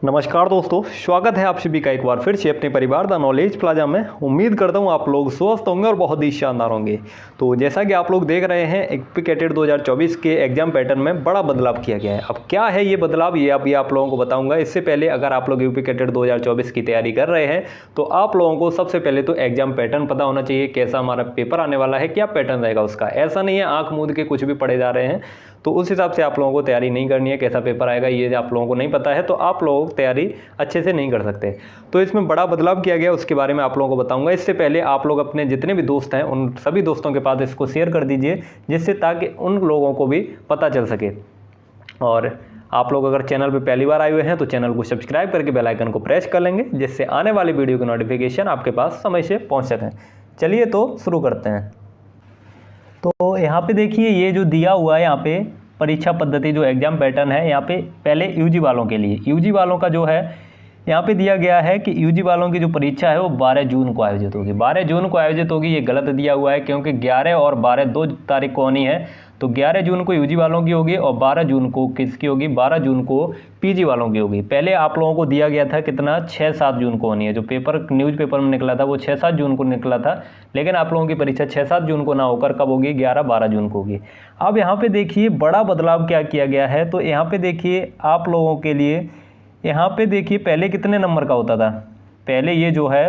नमस्कार दोस्तों, स्वागत है आप सभी का एक बार फिर से अपने परिवार द नॉलेज प्लाजा में। उम्मीद करता हूँ आप लोग स्वस्थ होंगे और बहुत ही शानदार होंगे। तो जैसा कि आप लोग देख रहे हैं, यूपी कैडेट 2024 के एग्जाम पैटर्न में बड़ा बदलाव किया गया है। अब क्या है ये बदलाव, ये अभी आप लोगों को बताऊंगा। इससे पहले अगर आप लोग यूपी कैडेट 2024 की तैयारी कर रहे हैं तो आप लोगों को सबसे पहले तो एग्जाम पैटर्न पता होना चाहिए, कैसा हमारा पेपर आने वाला है, क्या पैटर्न रहेगा उसका। ऐसा नहीं है आंख मूंद के कुछ भी पढ़े जा रहे हैं, तो उस हिसाब से आप लोगों को तैयारी नहीं करनी है। कैसा पेपर आएगा ये आप लोगों को नहीं पता है तो आप लोग तैयारी अच्छे से नहीं कर सकते। तो इसमें बड़ा बदलाव किया गया, उसके बारे में आप लोगों को बताऊंगा। इससे पहले आप लोग अपने जितने भी दोस्त हैं उन सभी दोस्तों के पास इसको शेयर कर दीजिए, जिससे ताकि उन लोगों को भी पता चल सके। और आप लोग अगर चैनल पर पहली बार आए हुए हैं तो चैनल को सब्सक्राइब करके बेल आइकन को प्रेस कर लेंगे, जिससे आने वाली वीडियो की नोटिफिकेशन आपके पास समय से पहुँच सकें। चलिए तो शुरू करते हैं। तो यहाँ पे देखिए, ये जो दिया हुआ है यहाँ पे परीक्षा पद्धति, जो एग्जाम पैटर्न है यहाँ पे पहले यूजी वालों के लिए, यूजी वालों का जो है यहाँ पे दिया गया है कि यूजी वालों की जो परीक्षा है वो 12 जून को आयोजित होगी। 12 जून को आयोजित होगी, ये गलत दिया हुआ है क्योंकि 11 और 12 2 तारीख को होनी है। तो 11 जून को यूजी वालों की होगी और 12 जून को किसकी होगी, 12 जून को पीजी वालों की होगी। पहले आप लोगों को दिया गया था कितना, 6-7 जून को होनी है। जो पेपर न्यूज़ पेपर में निकला था वो 6-7 जून को निकला था, लेकिन आप लोगों की परीक्षा 6-7 जून को ना होकर कब होगी, 11-12 जून को होगी। अब यहाँ पे देखिए बड़ा बदलाव क्या किया गया है। तो यहाँ पे देखिए आप लोगों के लिए, यहाँ पे देखिए पहले कितने नंबर का होता था। पहले ये जो है,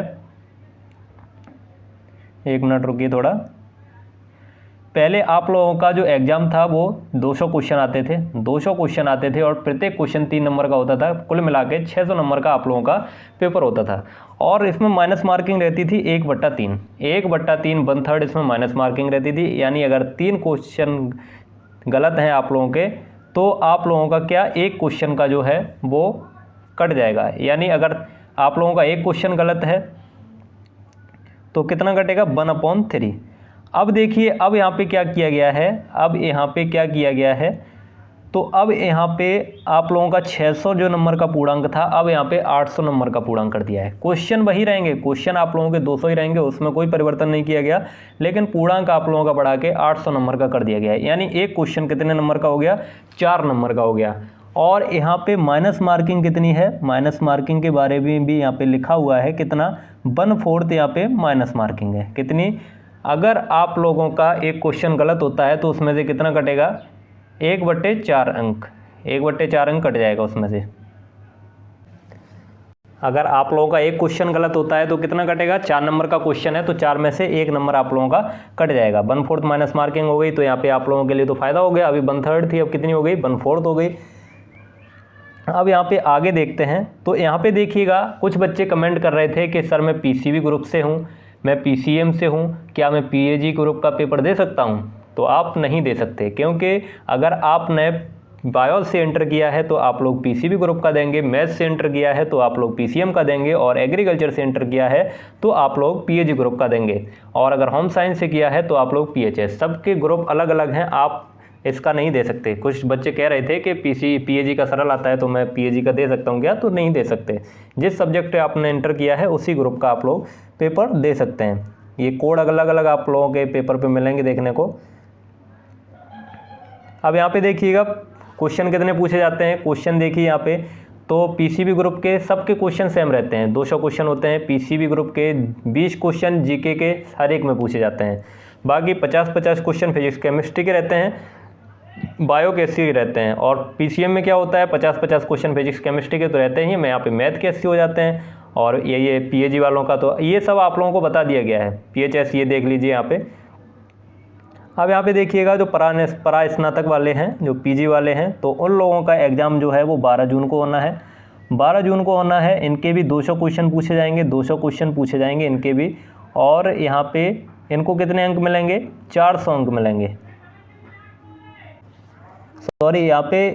एक मिनट रुकिए थोड़ा, पहले आप लोगों का जो एग्ज़ाम था वो 200 क्वेश्चन आते थे, 200 क्वेश्चन आते थे और प्रत्येक क्वेश्चन 3 नंबर का होता था। कुल मिला के 600 नंबर का आप लोगों का पेपर होता था। और इसमें माइनस मार्किंग रहती थी 1/3, 1/3 1/3 इसमें माइनस मार्किंग रहती थी। यानी अगर 3 क्वेश्चन गलत हैं आप लोगों के तो आप लोगों का क्या, एक क्वेश्चन का जो है वो कट जाएगा। यानी अगर आप लोगों का एक क्वेश्चन गलत है तो कितना कटेगा, 1/3। अब देखिए, अब यहाँ पे क्या किया गया है, अब यहाँ पे क्या किया गया है, तो अब यहाँ पे आप लोगों का 600 जो नंबर का पूर्णांक था, अब यहाँ पे 800 नंबर का पूर्णांक कर दिया है। क्वेश्चन वही रहेंगे, क्वेश्चन आप लोगों के 200 ही रहेंगे, उसमें कोई परिवर्तन नहीं किया गया, लेकिन पूर्णांक आप लोगों का बढ़ा के 800 नंबर का कर दिया गया है। यानी एक क्वेश्चन कितने नंबर का हो गया, 4 नंबर का हो गया। और यहाँ पे माइनस मार्किंग कितनी है, माइनस मार्किंग के बारे में भी यहाँ पे लिखा हुआ है कितना, 1/4 यहाँ पे माइनस मार्किंग है। कितनी, अगर आप लोगों का एक क्वेश्चन गलत होता है तो उसमें से कितना कटेगा, 1/4 अंक, 1/4 अंक कट जाएगा उसमें से। अगर आप लोगों का एक क्वेश्चन गलत होता है तो कितना कटेगा, 4 नंबर का क्वेश्चन है तो 4 में से 1 नंबर आप लोगों का कट जाएगा। 1/4 माइनस मार्किंग हो गई, तो यहाँ पे आप लोगों के लिए तो फायदा हो गया। अभी 1/3 थी, अब कितनी हो गई, 1/4 हो गई। अब यहाँ पे आगे देखते हैं। तो यहाँ पे देखिएगा, कुछ बच्चे कमेंट कर रहे थे कि सर मैं पीसीबी ग्रुप से हूँ, मैं पीसीएम से हूँ, क्या मैं पीएजी ग्रुप का पेपर दे सकता हूँ। तो आप नहीं दे सकते, क्योंकि अगर आपने बायो से एंटर किया है तो आप लोग पीसीबी ग्रुप का देंगे, मैथ्स से एंटर किया है तो आप लोग पीसीएम का देंगे, और एग्रीकल्चर से एंटर किया है तो आप लोग पीएजी ग्रुप का देंगे, और अगर होम साइंस से किया है तो आप लोग पीएचएस। सबके ग्रुप अलग अलग हैं, आप इसका नहीं दे सकते। कुछ बच्चे कह रहे थे कि पीएजी का सरल आता है तो मैं पीएजी का दे सकता हूँ क्या, तो नहीं दे सकते। जिस सब्जेक्ट आपने एंटर किया है उसी ग्रुप का आप लोग पेपर दे सकते हैं। ये कोड अलग अलग आप लोगों के पेपर पे मिलेंगे देखने को। अब यहाँ पे देखिएगा क्वेश्चन कितने पूछे जाते हैं। क्वेश्चन देखिए यहाँ पे, तो पीसीबी ग्रुप के सबके क्वेश्चन सेम रहते हैं, 200 क्वेश्चन होते हैं। पीसीबी ग्रुप के 20 क्वेश्चन जीके के हर एक में पूछे जाते हैं। बाकी 50-50 क्वेश्चन फिजिक्स केमिस्ट्री के रहते हैं, बायो के 80 रहते हैं। और पीसीएम में क्या होता है, 50-50 क्वेश्चन फिजिक्स केमिस्ट्री के तो रहते ही, मैं यहाँ पे मैथ के 80 हो जाते हैं। और ये पीएजी वालों का तो ये सब आप लोगों को बता दिया गया है। पीएचएस ये देख लीजिए यहाँ पे। अब यहाँ पे देखिएगा, जो परा स्नातक वाले हैं, जो पीजी वाले हैं, तो उन लोगों का एग्ज़ाम जो है वो 12 जून को होना है। 12 जून को होना है। इनके भी 200 क्वेश्चन पूछे जाएंगे, 200 क्वेश्चन पूछे जाएंगे इनके भी। और यहाँ पे इनको कितने अंक मिलेंगे, 400 अंक मिलेंगे। सॉरी, यहाँ पे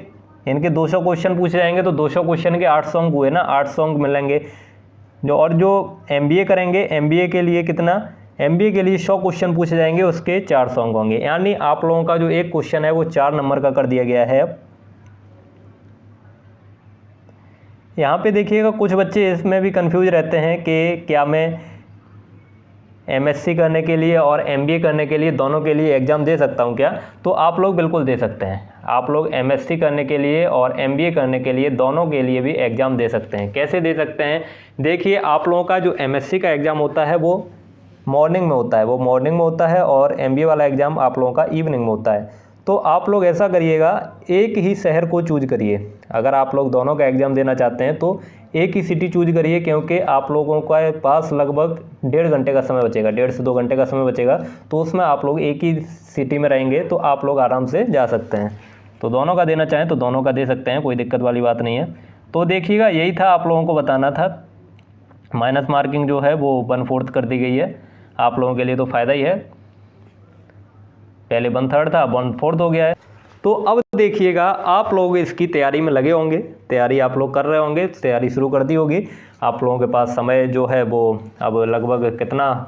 इनके 200 क्वेश्चन पूछे जाएंगे तो 200 क्वेश्चन के 800 अंक हुए ना, 800 अंक मिलेंगे। जो एमबीए करेंगे, एमबीए के लिए कितना, एमबीए के लिए 100 क्वेश्चन पूछे जाएंगे, उसके 400 अंक होंगे। यानी आप लोगों का जो एक क्वेश्चन है वो 4 नंबर का कर दिया गया है। अब यहाँ पे देखिएगा, कुछ बच्चे इसमें भी कंफ्यूज रहते हैं कि क्या मैं एमएससी करने के लिए और एमबीए करने के लिए, दोनों के लिए एग्ज़ाम दे सकता हूँ क्या। तो आप लोग बिल्कुल दे सकते हैं। आप लोग MSc करने के लिए और MBA करने के लिए दोनों के लिए भी एग्ज़ाम दे सकते हैं। कैसे दे सकते हैं? देखिए, आप लोगों का जो MSc का एग्ज़ाम होता है वो मॉर्निंग में होता है, और MBA वाला एग्ज़ाम आप लोगों का इवनिंग में होता है। तो आप लोग ऐसा करिएगा, एक ही शहर को चूज करिए। अगर आप लोग दोनों का एग्ज़ाम देना चाहते हैं तो एक ही सिटी चूज करिए, क्योंकि आप लोगों के पास लगभग 1.5 घंटे का समय बचेगा, 1.5 से 2 घंटे का समय बचेगा। तो उसमें आप लोग एक ही सिटी में रहेंगे तो आप लोग आराम से जा सकते हैं। तो दोनों का देना चाहें तो दोनों का दे सकते हैं, कोई दिक्कत वाली बात नहीं है। तो देखिएगा, यही था आप लोगों को बताना था। माइनस मार्किंग जो है वो 1/4 कर दी गई है, आप लोगों के लिए तो फ़ायदा ही है। पहले 1/3 था, 1/4 हो गया है। तो अब देखिएगा, आप लोग इसकी तैयारी में लगे होंगे, तैयारी आप लोग कर रहे होंगे, तैयारी शुरू कर दी होगी। आप लोगों के पास समय जो है वो अब लगभग कितना,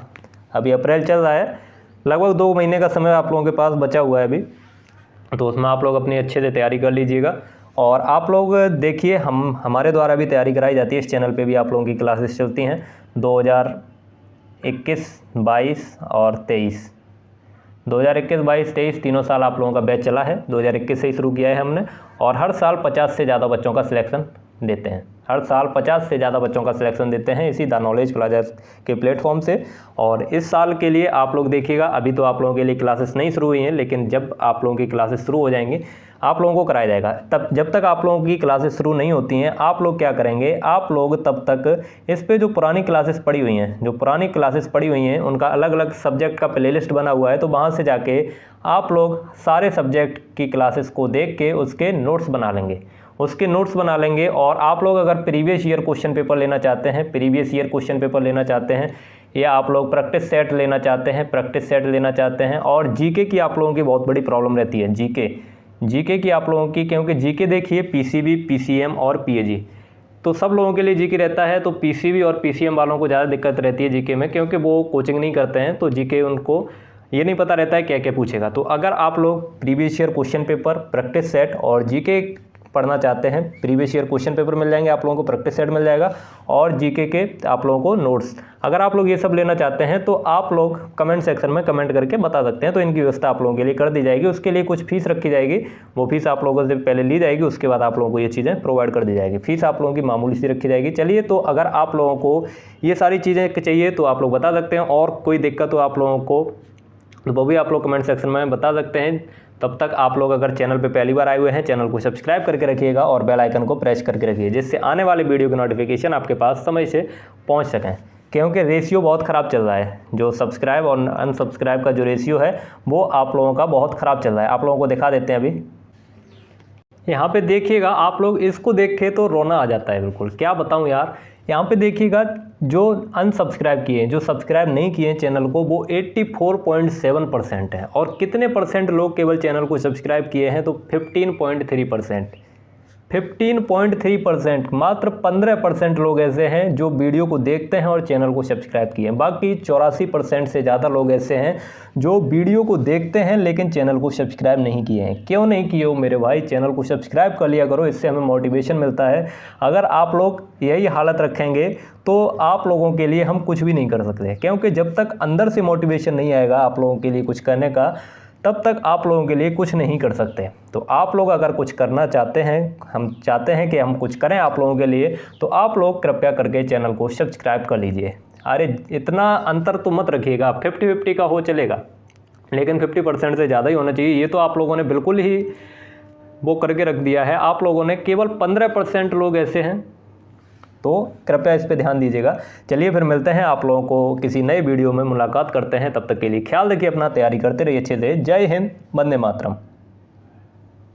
अभी अप्रैल चल रहा है, लगभग 2 महीने का समय आप लोगों के पास बचा हुआ है अभी। तो उसमें आप लोग अपनी अच्छे से तैयारी कर लीजिएगा। और आप लोग देखिए, हमारे द्वारा भी तैयारी कराई जाती है, इस चैनल पे भी आप लोगों की क्लासेस चलती हैं 2021, 22 और 23। 2021, 22, 23 तीनों साल आप लोगों का बैच चला है। 2021 से ही शुरू किया है हमने, और हर साल 50 से ज़्यादा बच्चों का सिलेक्शन देते हैं। हर साल 50 से ज़्यादा बच्चों का सिलेक्शन देते हैं इसी द नॉलेज प्लाजा के प्लेटफॉर्म से। और इस साल के लिए आप लोग देखिएगा, अभी तो आप लोगों के लिए क्लासेस नहीं शुरू हुई हैं, लेकिन जब आप लोगों की क्लासेस शुरू हो जाएंगी आप लोगों को कराया जाएगा। तब जब तक आप लोगों की क्लासेस शुरू नहीं होती हैं, आप लोग क्या करेंगे, आप लोग तब तक इस पे जो पुरानी क्लासेस पड़ी हुई हैं, उनका अलग अलग सब्जेक्ट का प्लेलिस्ट बना हुआ है, तो वहाँ से जाके आप लोग सारे सब्जेक्ट की क्लासेस को देख के उसके नोट्स बना लेंगे। और आप लोग अगर प्रीवियस ईयर क्वेश्चन पेपर लेना चाहते हैं, या आप लोग प्रैक्टिस सेट लेना चाहते हैं, और जीके की आप लोगों की बहुत बड़ी प्रॉब्लम रहती है, जीके की आप लोगों की, क्योंकि जीके देखिए पीसीबी, पीसीएम और पीएजी, तो सब लोगों के लिए जीके रहता है। तो पीसीबी और पीसीएम वालों को ज़्यादा दिक्कत रहती है जीके में, क्योंकि वो कोचिंग नहीं करते हैं, तो जीके उनको ये नहीं पता रहता है क्या क्या पूछेगा। तो अगर आप लोग previous year question paper, practice set और जीके पढ़ना चाहते हैं, प्रीवियस ईयर क्वेश्चन पेपर मिल जाएंगे आप लोगों को, प्रैक्टिस सेट मिल जाएगा, और जीके के आप लोगों को नोट्स। अगर आप लोग ये सब लेना चाहते हैं तो आप लोग कमेंट सेक्शन में कमेंट करके बता सकते हैं, तो इनकी व्यवस्था आप लोगों के लिए कर दी जाएगी। उसके लिए कुछ फीस रखी जाएगी, वो फीस आप लोगों से पहले ली जाएगी, उसके बाद आप लोगों को ये चीज़ें प्रोवाइड कर दी जाएगी। फीस आप लोगों की मामूली सी रखी जाएगी। चलिए, तो अगर आप लोगों को ये सारी चीज़ें चाहिए तो आप लोग बता सकते हैं, और कोई दिक्कत हो आप लोगों को तो वो भी आप लोग कमेंट सेक्शन में बता सकते हैं। तब तक आप लोग अगर चैनल पे पहली बार आए हुए हैं, चैनल को सब्सक्राइब करके रखिएगा और बेल आइकन को प्रेस करके रखिए, जिससे आने वाले वीडियो की नोटिफिकेशन आपके पास समय से पहुंच सकें। क्योंकि रेशियो बहुत ख़राब चल रहा है, जो सब्सक्राइब और अनसब्सक्राइब का जो रेशियो है वो आप लोगों का बहुत ख़राब चल रहा है। आप लोगों को दिखा देते हैं, अभी यहाँ पे देखिएगा, आप लोग इसको देख के तो रोना आ जाता है बिल्कुल, क्या बताऊँ यार। यहाँ पे देखिएगा, जो अनसब्सक्राइब किए हैं, जो सब्सक्राइब नहीं किए हैं चैनल को, वो 84.7% है। और कितने परसेंट लोग केवल चैनल को सब्सक्राइब किए हैं, तो 15.3%, मात्र 15% लोग ऐसे हैं जो वीडियो को देखते हैं और चैनल को सब्सक्राइब किए हैं। बाकी 84% से ज़्यादा लोग ऐसे हैं जो वीडियो को देखते हैं लेकिन चैनल को सब्सक्राइब नहीं किए हैं। क्यों नहीं किए हो मेरे भाई? चैनल को सब्सक्राइब कर लिया करो, इससे हमें मोटिवेशन मिलता है। अगर आप लोग यही हालत रखेंगे तो आप लोगों के लिए हम कुछ भी नहीं कर सकते, क्योंकि जब तक अंदर से मोटिवेशन नहीं आएगा आप लोगों के लिए कुछ करने का, तब तक आप लोगों के लिए कुछ नहीं कर सकते। तो आप लोग अगर कुछ करना चाहते हैं, हम चाहते हैं कि हम कुछ करें आप लोगों के लिए, तो आप लोग कृपया करके चैनल को सब्सक्राइब कर लीजिए। अरे इतना अंतर तो मत रखिएगा, 50-50 का हो चलेगा, लेकिन 50% से ज़्यादा ही होना चाहिए। ये तो आप लोगों ने बिल्कुल ही वो करके रख दिया है। आप लोगों ने केवल 15% लोग ऐसे हैं, तो कृपया इस पे ध्यान दीजिएगा। चलिए फिर मिलते हैं, आप लोगों को किसी नए वीडियो में मुलाकात करते हैं। तब तक के लिए ख्याल रखिए अपना, तैयारी करते रहिए अच्छे से। जय हिंद, वंदे मातरम।